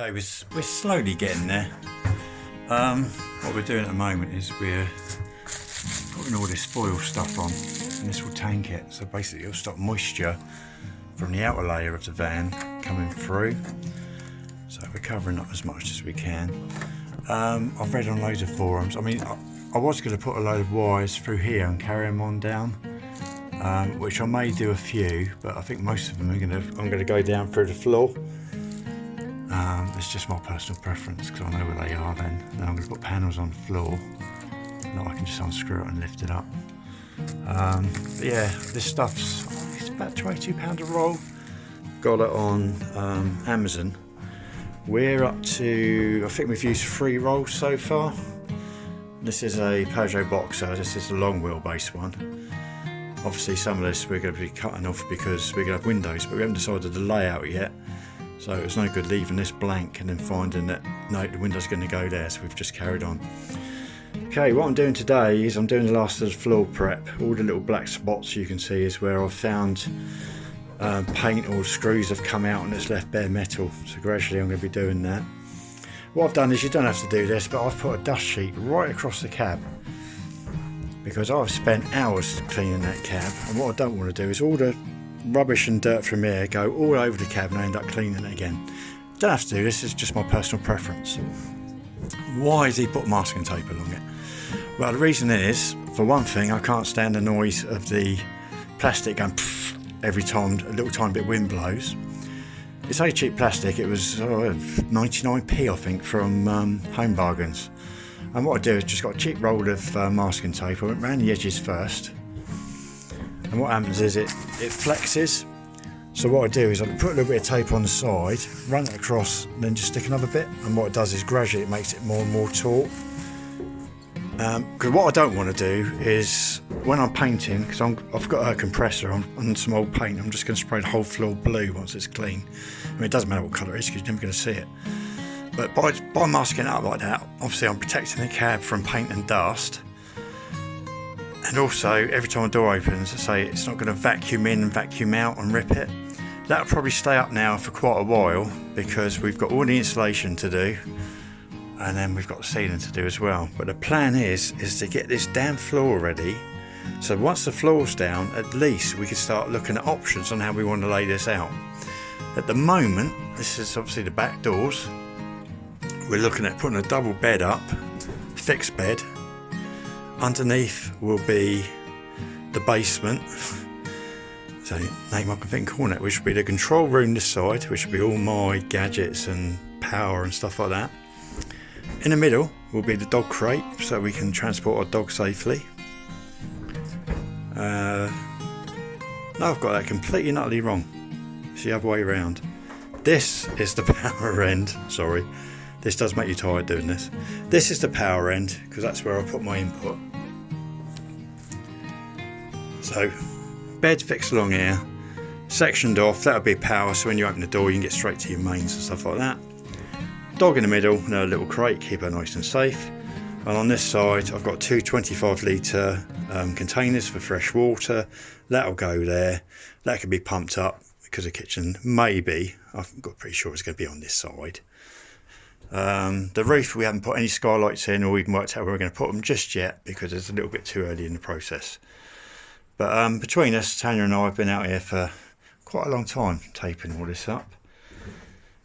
Okay, we're slowly getting there. What we're doing at the moment is we're putting all this foil stuff on, and this will tank it. So basically it'll stop moisture from the outer layer of the van coming through. So we're covering up as much as we can. I've read on loads of forums. I mean, I was going to put a load of wires through here and carry them on down, which I may do a few, but I think most of them I'm going to go down through the floor. It's just my personal preference because I know where they are. Then I'm going to put panels on the floor, and I can just unscrew it and lift it up. But yeah, this stuff's it's about £22 a roll. Got it on Amazon. We're up to, I think we've used 3 rolls so far. This is a Peugeot Boxer. This is a long wheelbase one. Obviously some of this we're going to be cutting off because we're going to have windows, but we haven't decided the layout yet. So it's no good leaving this blank and then finding that no, the window's going to go there, so we've just carried on. Okay, what I'm doing today is I'm doing the last of the floor prep. All the little black spots you can see is where I've found paint or screws have come out and it's left bare metal. So gradually I'm going to be doing that. What I've done is, you don't have to do this, but I've put a dust sheet right across the cab because I've spent hours cleaning that cab, and what I don't want to do is all the rubbish and dirt from here go all over the cab and I end up cleaning it again. Don't have to do this, it's just my personal preference. Why has he put masking tape along it? Well, the reason is, for one thing, I can't stand the noise of the plastic going every time a little tiny bit of wind blows. It's only cheap plastic. It was 99p I think from Home Bargains. And what I do is just got a cheap roll of masking tape. I went round the edges first, and what happens is it flexes. So what I do is I put a little bit of tape on the side, run it across, and then just stick another bit, and what it does is gradually it makes it more and more taut. Because what I don't want to do is, when I'm painting, because I've got a compressor on some old paint, I'm just going to spray the whole floor blue once it's clean. I mean, it doesn't matter what colour it is because you're never going to see it. But by masking it up like that, obviously I'm protecting the cab from paint and dust. And also, every time a door opens, I say it's not going to vacuum in and vacuum out and rip it. That'll probably stay up now for quite a while because we've got all the insulation to do, and then we've got the ceiling to do as well. But the plan is to get this damn floor ready, so once the floor's down, at least we can start looking at options on how we want to lay this out. At the moment, this is obviously the back doors. We're looking at putting a double bed up, fixed bed. Underneath will be the basement, so name I can think call it, which will be the control room this side, which will be all my gadgets and power and stuff like that. In the middle will be the dog crate, so we can transport our dog safely. No, I've got that completely and utterly wrong. It's the other way around. This is the power end. Sorry, this does make you tired doing this. This is the power end because that's where I put my input. So, bed fixed along here, sectioned off, that'll be power, so when you open the door you can get straight to your mains and stuff like that. Dog in the middle, and a little crate, keep her nice and safe. And on this side I've got 2 25 litre containers for fresh water. That'll go there. That can be pumped up because the kitchen, maybe, I've got pretty sure it's going to be on this side. The roof, we haven't put any skylights in or even worked out where we're going to put them just yet because it's a little bit too early in the process. But between us, Tanya and I have been out here for quite a long time taping all this up.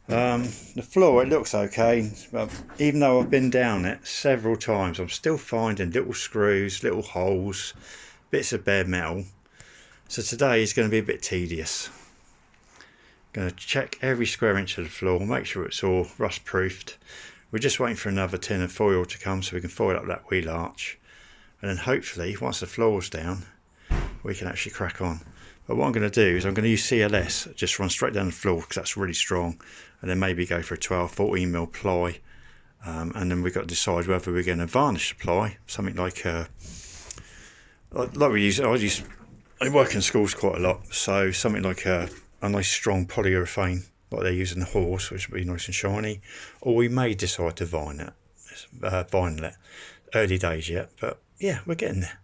The floor, it looks okay, but even though I've been down it several times, I'm still finding little screws, little holes, bits of bare metal. So today is going to be a bit tedious. Going to check every square inch of the floor, make sure it's all rust proofed. We're just waiting for another tin of foil to come so we can foil up that wheel arch, and then hopefully once the floor's down we can actually crack on. But what I'm going to do is I'm going to use CLS, just run straight down the floor because that's really strong, and then maybe go for a 12-14mm ply, and then we've got to decide whether we're going to varnish the ply, something like we use. I work in schools quite a lot, so something like a nice strong polyurethane like they use in the horse, which will be nice and shiny, or we may decide to vinyl it. Early days yet, but yeah, we're getting there.